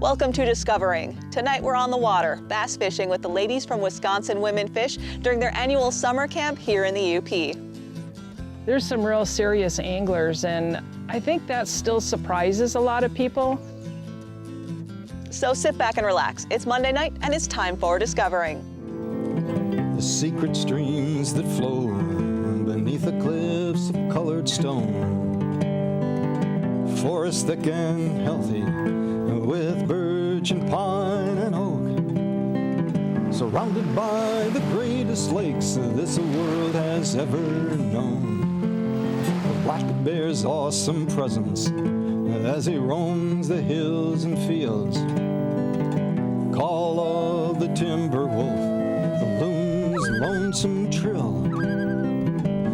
Welcome to Discovering. Tonight we're on the water, bass fishing with the ladies from Wisconsin Women Fish during their annual summer camp here in the UP. There's some real serious anglers, and I think that still surprises a lot of people. So sit back and relax. It's Monday night and it's time for Discovering. The secret streams that flow beneath the cliffs of colored stone. Forest thick and healthy with birch and pine and oak. Surrounded by the greatest lakes this world has ever known. The black bear's awesome presence as he roams the hills and fields. Call of the timber wolf, the loon's lonesome trill.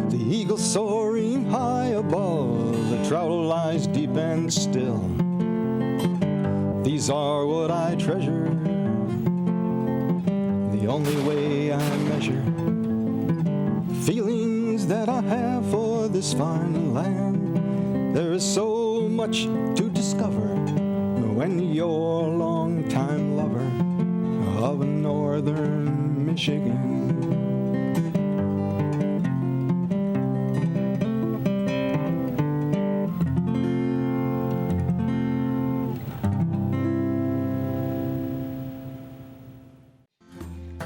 The eagle soaring high above, the trout lies deep and still. These are what I treasure, the only way I measure feelings that I have for this fine land. There is so much to discover when you're a long-time lover of northern Michigan.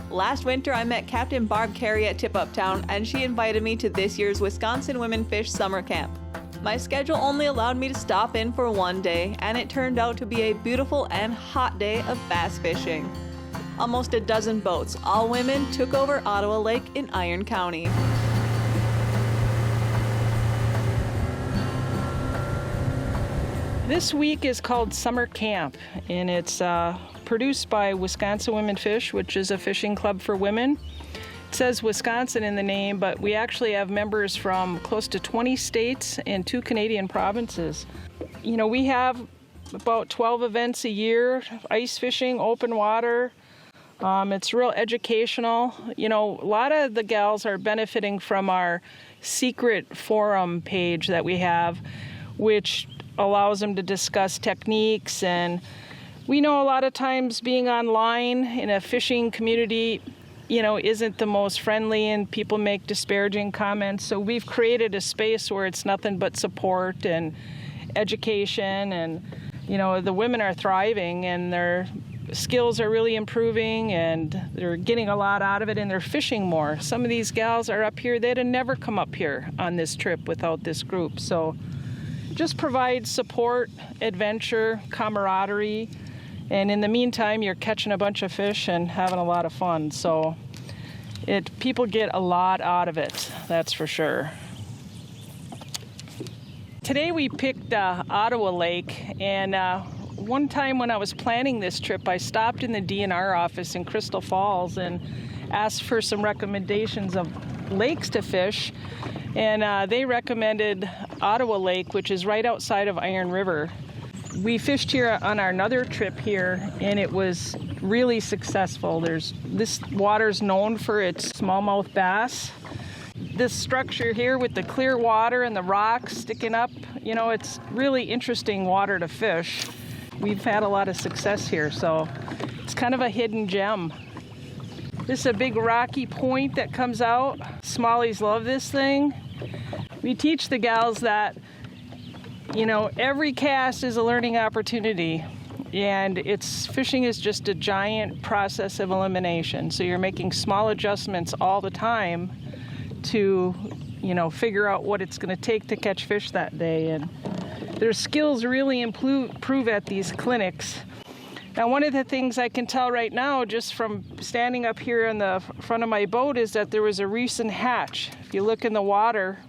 Last winter, I met Captain Barb Carey at Tip-Up Town, and she invited me to this year's Wisconsin Women Fish Summer Camp. My schedule only allowed me to stop in for one day, and it turned out to be a beautiful and hot day of bass fishing. Almost a dozen boats, all women, took over Ottawa Lake in Iron County. This week is called Summer Camp, and it's produced by Wisconsin Women Fish, which is a fishing club for women. It says Wisconsin in the name, but we actually have members from close to 20 states and 2 Canadian provinces. You know, we have about 12 events a year, ice fishing, open water. It's real educational. You know, a lot of the gals are benefiting from our secret forum page that we have, which allows them to discuss techniques. And we know a lot of times being online in a fishing community, you know, isn't the most friendly and people make disparaging comments. So we've created a space where it's nothing but support and education, and, you know, the women are thriving and their skills are really improving and they're getting a lot out of it and they're fishing more. Some of these gals are up here, they'd have never come up here on this trip without this group. So just provide support, adventure, camaraderie, and in the meantime, you're catching a bunch of fish and having a lot of fun. So people get a lot out of it, that's for sure. Today we picked Ottawa Lake, and one time when I was planning this trip, I stopped in the DNR office in Crystal Falls and asked for some recommendations of lakes to fish. And they recommended Ottawa Lake, which is right outside of Iron River. We fished here on our another trip here, and it was really successful. This water's known for its smallmouth bass. This structure here with the clear water and the rocks sticking up, you know, it's really interesting water to fish. We've had a lot of success here, so it's kind of a hidden gem. This is a big rocky point that comes out. Smallies love this thing. We teach the gals that, you know, every cast is a learning opportunity, and fishing is just a giant process of elimination. So you're making small adjustments all the time to, you know, figure out what it's going to take to catch fish that day. And their skills really improve at these clinics. Now, one of the things I can tell right now, just from standing up here in the front of my boat, is that there was a recent hatch. If you look in the water,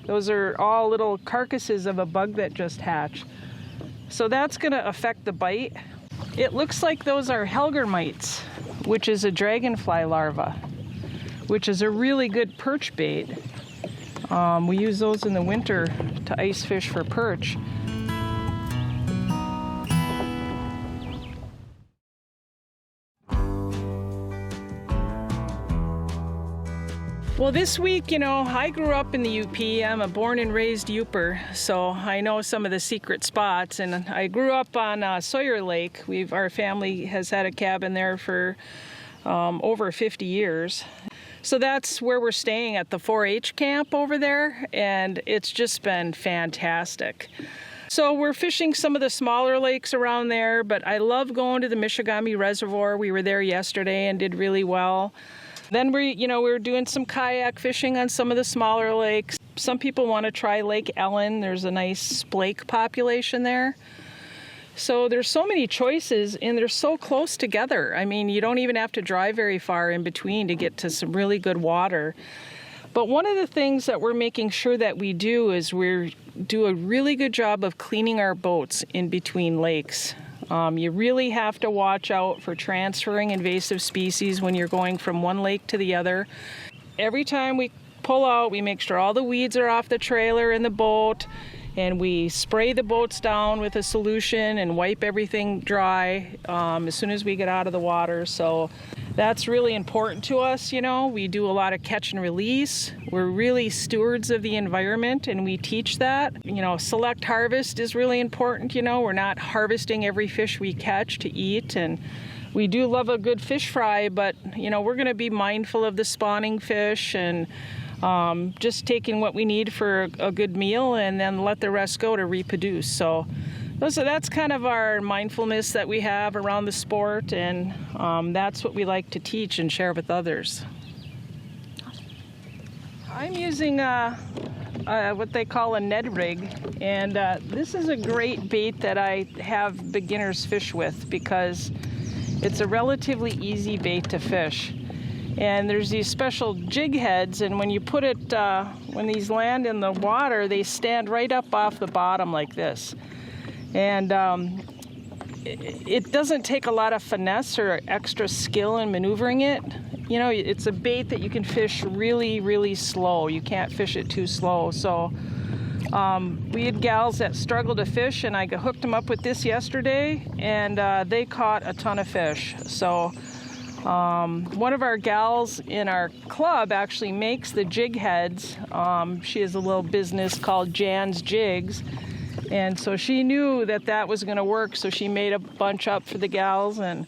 those are all little carcasses of a bug that just hatched. So that's going to affect the bite. It looks like those are helger mites, which is a dragonfly larva, which is a really good perch bait. We use those in the winter to ice fish for perch. Well, this week, you know, I grew up in the UP. I'm a born and raised Uper, so I know some of the secret spots. And I grew up on Sawyer Lake. Our family has had a cabin there for over 50 years. So that's where we're staying at the 4-H camp over there, and it's just been fantastic. So we're fishing some of the smaller lakes around there, but I love going to the Michigami Reservoir. We were there yesterday and did really well. Then we were doing some kayak fishing on some of the smaller lakes. Some people want to try Lake Ellen. There's a nice splake population there. So there's so many choices, and they're so close together. I mean, you don't even have to drive very far in between to get to some really good water. But one of the things that we're making sure that we do is we do a really good job of cleaning our boats in between lakes. You really have to watch out for transferring invasive species when you're going from one lake to the other. Every time we pull out, we make sure all the weeds are off the trailer and the boat, and we spray the boats down with a solution and wipe everything dry as soon as we get out of the water. So that's really important to us, you know. We do a lot of catch and release. We're really stewards of the environment, and we teach that. You know, select harvest is really important, you know. We're not harvesting every fish we catch to eat, and we do love a good fish fry, but, you know, we're going to be mindful of the spawning fish and just taking what we need for a good meal and then let the rest go to reproduce. So that's kind of our mindfulness that we have around the sport, and that's what we like to teach and share with others. I'm using what they call a Ned rig, and this is a great bait that I have beginners fish with because it's a relatively easy bait to fish. And there's these special jig heads, and when you put it, when these land in the water, they stand right up off the bottom like this. And it doesn't take a lot of finesse or extra skill in maneuvering it. You know, it's a bait that you can fish really, really slow. You can't fish it too slow. So we had gals that struggled to fish, and I hooked them up with this yesterday, and they caught a ton of fish. So one of our gals in our club actually makes the jig heads. She has a little business called Jan's Jigs, and so she knew that was going to work, so she made a bunch up for the gals, and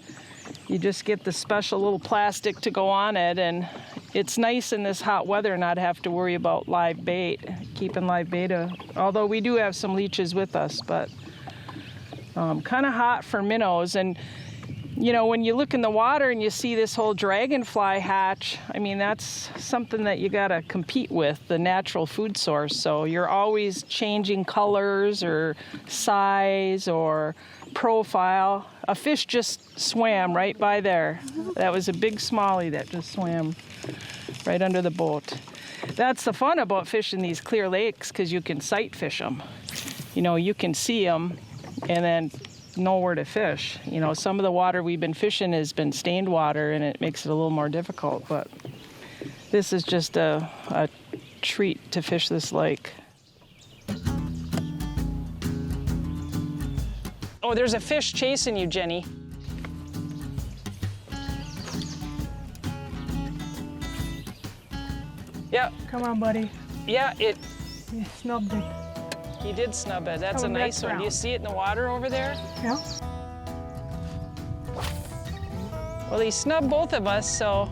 you just get the special little plastic to go on it, and it's nice in this hot weather not have to worry about live bait, keeping live bait, although we do have some leeches with us, but kind of hot for minnows. And you know, when you look in the water and you see this whole dragonfly hatch, I mean, that's something that you gotta compete with, the natural food source. So you're always changing colors or size or profile. A fish just swam right by there. That was a big smallie that just swam right under the boat. That's the fun about fishing these clear lakes, because you can sight fish them. You know, you can see them and then know where to fish. You know, some of the water we've been fishing has been stained water, and it makes it a little more difficult, but this is just a treat to fish this lake. Oh, there's a fish chasing you, Jenny. Yeah. Come on, buddy. Yeah, You snubbed it. He did snub it. That's a nice one. Do you see it in the water over there? Yeah. Well, he snubbed both of us, so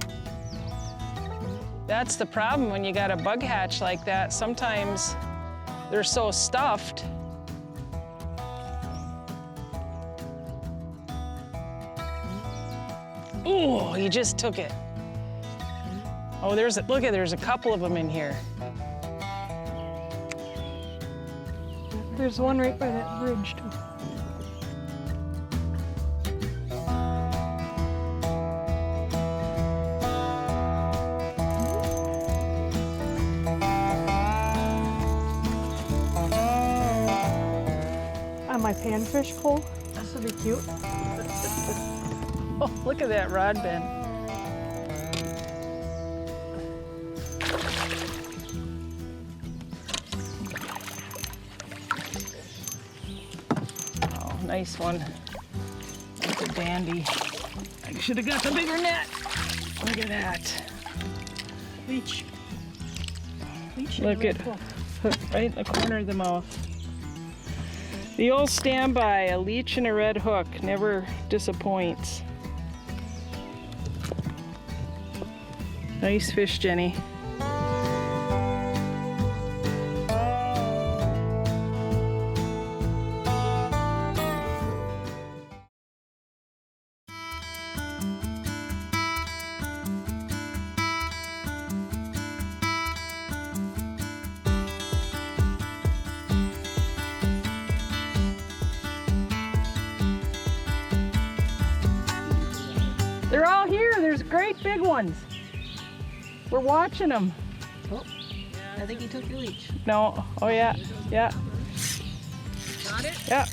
that's the problem when you got a bug hatch like that. Sometimes they're so stuffed. Ooh, he just took it. Oh, there's a couple of them in here. There's one right by that bridge, too. On my panfish pole. This would be cute. Oh, look at that rod bend. Nice one. That's a dandy. I should have got the bigger net. Look at that. Leech. Look at right in the corner of the mouth. The old standby, a leech and a red hook, never disappoints. Nice fish, Jenny. They're all here. There's great big ones. We're watching them. Oh, I think he took your leech. No. Oh, yeah. Yeah. Got it? Yeah.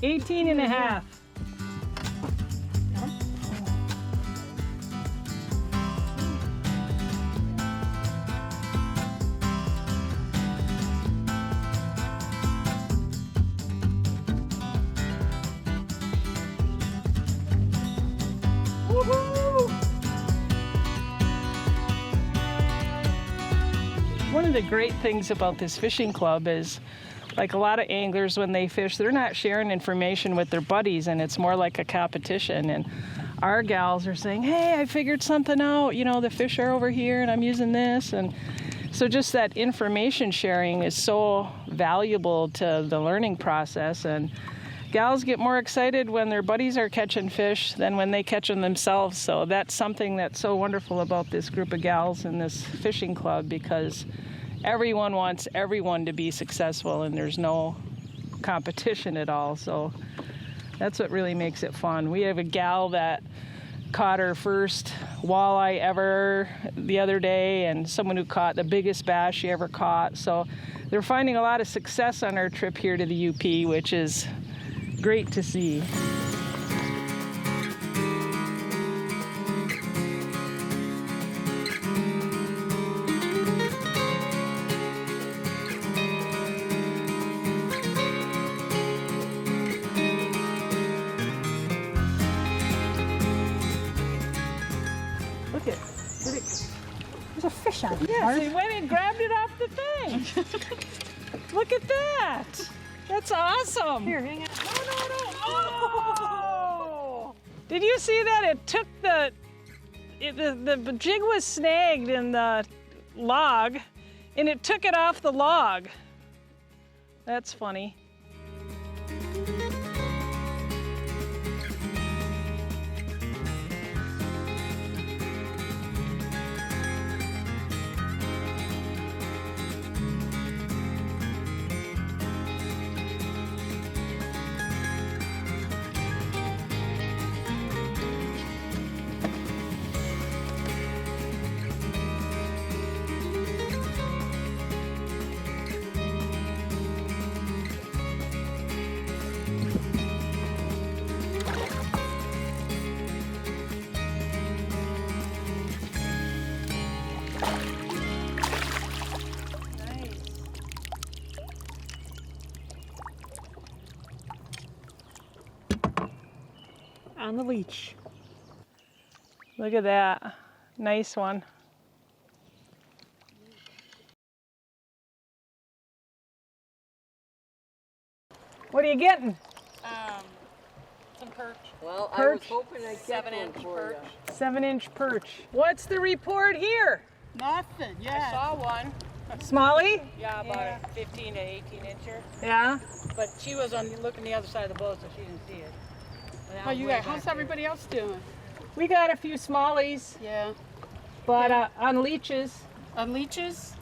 $18 and a half. One of the great things about this fishing club is, like a lot of anglers when they fish, they're not sharing information with their buddies, and it's more like a competition. And our gals are saying, hey, I figured something out, you know, the fish are over here and I'm using this. And so just that information sharing is so valuable to the learning process. And gals get more excited when their buddies are catching fish than when they catch them themselves. So that's something that's so wonderful about this group of gals in this fishing club, because everyone wants everyone to be successful and there's no competition at all. So that's what really makes it fun. We have a gal that caught her first walleye ever the other day, and someone who caught the biggest bass she ever caught. So they're finding a lot of success on our trip here to the UP, which is great to see. Look at, There's a fish on it. yeah, he went and grabbed it off the thing. Look at that. That's awesome. Here, hang on. No. Oh! Did you see that? It took the jig was snagged in the log, and it took it off the log. That's funny. On the leech. Look at that. Nice one. What are you getting? Some perch. Well, I Perch? was hoping I'd get one 7-inch for perch. ya. 7-inch perch. What's the report here? Nothing, yeah. I saw one. Smalley? Yeah, about a 15 to 18 incher. Yeah. But she was looking the other side of the boat, so she didn't see it. But Oh, I'm you way got, back how's there. everybody else doing? We got a few smallies, Yeah. but on leeches, On leeches?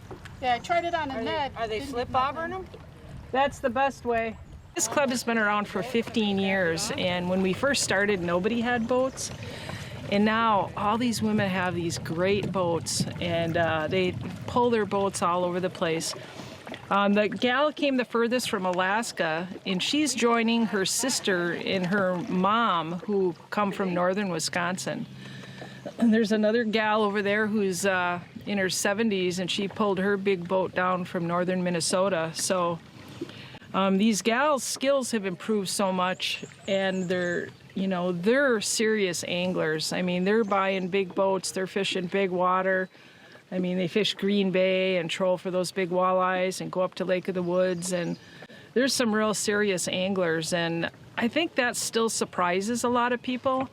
Yeah, I tried it on a net. Are they Didn't slip do nothing. bobbering them? that's the best way. This club has been around for 15 years, and when we first started, nobody had boats. And now all these women have these great boats, and they pull their boats all over the place. The gal came the furthest from Alaska, and she's joining her sister and her mom, who come from northern Wisconsin. And there's another gal over there who's in her 70s, and she pulled her big boat down from northern Minnesota. So These gals' skills have improved so much, and they're serious anglers. I mean, they're buying big boats, they're fishing big water. I mean, they fish Green Bay and troll for those big walleyes and go up to Lake of the Woods, and there's some real serious anglers, and I think that still surprises a lot of people.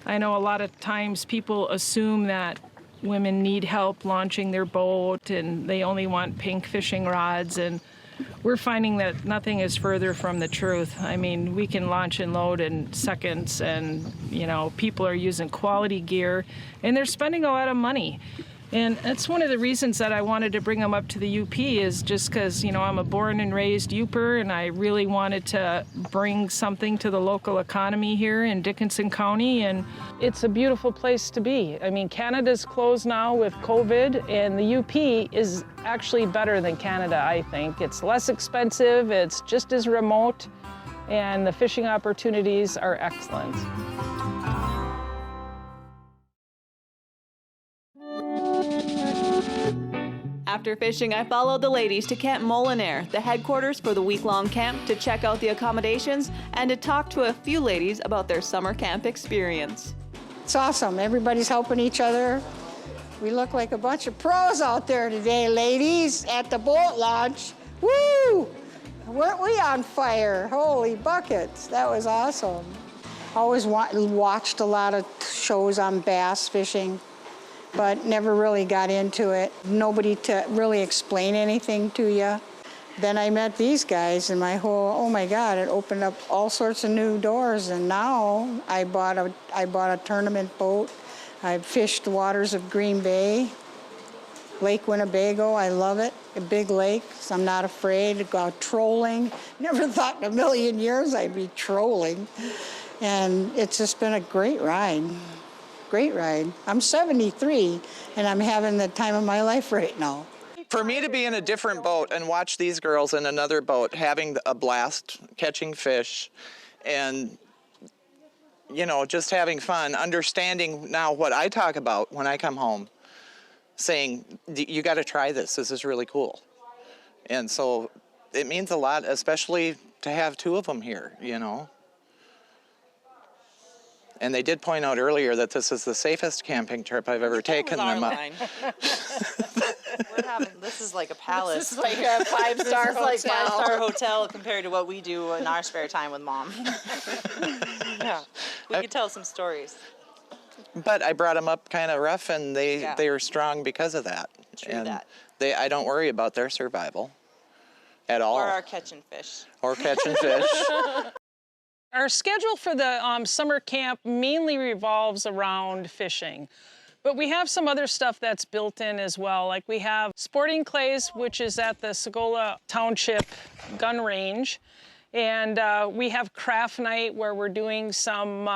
I know a lot of times people assume that women need help launching their boat and they only want pink fishing rods, and we're finding that nothing is further from the truth. I mean, we can launch and load in seconds, and people are using quality gear and they're spending a lot of money. And that's one of the reasons that I wanted to bring them up to the UP, is just because, I'm a born and raised Youper, and I really wanted to bring something to the local economy here in Dickinson County, and it's a beautiful place to be. I mean, Canada's closed now with COVID, and the UP is actually better than Canada, I think. It's less expensive, it's just as remote, and the fishing opportunities are excellent. After fishing, I followed the ladies to Camp Molinare, the headquarters for the week-long camp, to check out the accommodations and to talk to a few ladies about their summer camp experience. It's awesome. Everybody's helping each other. We look like a bunch of pros out there today, ladies, at the boat launch. Woo! Weren't we on fire? Holy buckets. That was awesome. Always watched a lot of shows on bass fishing, but never really got into it. Nobody to really explain anything to you. Then I met these guys, and oh my God, it opened up all sorts of new doors. And now I bought a tournament boat. I've fished the waters of Green Bay, Lake Winnebago. I love it. A big lake, so I'm not afraid to go out trolling. Never thought in a million years I'd be trolling. And it's just been a great ride. Great ride. I'm 73, and I'm having the time of my life right now. For me to be in a different boat and watch these girls in another boat having a blast, catching fish, and, just having fun, understanding now what I talk about when I come home, saying, you got to try this. This is really cool. And so it means a lot, especially to have two of them here, And they did point out earlier that this is the safest camping trip I've ever taken them on. This is like a palace. This is like a five-star hotel. This is like five-star hotel compared to what we do in our spare time with Mom. Yeah, we could tell some stories. But I brought them up kind of rough, and they were strong because of that. True that. I don't worry about their survival at all. Or our catching fish. Or catching fish. Our schedule for the summer camp mainly revolves around fishing, but we have some other stuff that's built in as well. Like we have sporting clays, which is at the Segola Township gun range, and we have craft night where we're doing some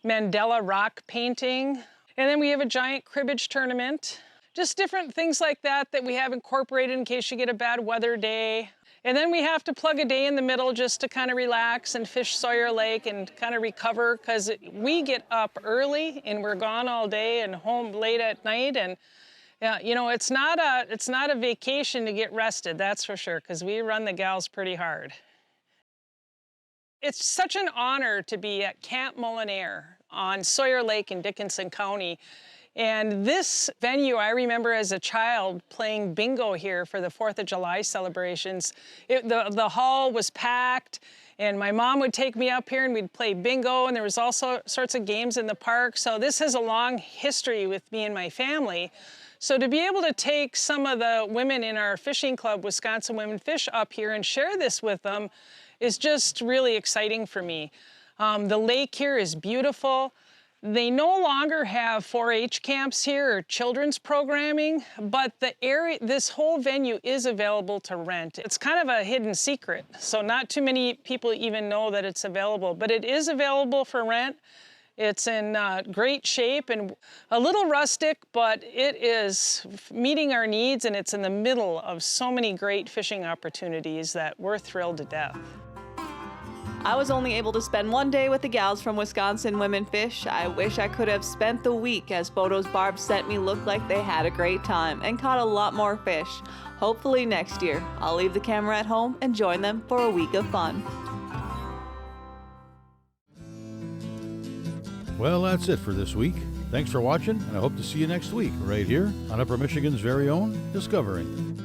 Mandela rock painting, and then we have a giant cribbage tournament. Just different things like that we have incorporated in case you get a bad weather day. And then we have to plug a day in the middle just to kind of relax and fish Sawyer Lake and kind of recover, because we get up early and we're gone all day and home late at night. And it's not a vacation to get rested, that's for sure, because we run the gals pretty hard. It's such an honor to be at Camp Molinare on Sawyer Lake in Dickinson County. And this venue, I remember as a child playing bingo here for the 4th of July celebrations. The hall was packed, and my mom would take me up here and we'd play bingo, and there was all sorts of games in the park. So this has a long history with me and my family. So to be able to take some of the women in our fishing club, Wisconsin Women Fish, up here and share this with them is just really exciting for me. The lake here is beautiful. They no longer have 4-H camps here or children's programming, but this whole venue is available to rent. It's kind of a hidden secret, so not too many people even know that it's available, but it is available for rent. It's in great shape and a little rustic, but it is meeting our needs, and it's in the middle of so many great fishing opportunities that we're thrilled to death. I was only able to spend one day with the gals from Wisconsin Women Fish. I wish I could have spent the week, as photos Barb sent me looked like they had a great time and caught a lot more fish. Hopefully next year, I'll leave the camera at home and join them for a week of fun. Well, that's it for this week. Thanks for watching, and I hope to see you next week right here on Upper Michigan's very own Discovering.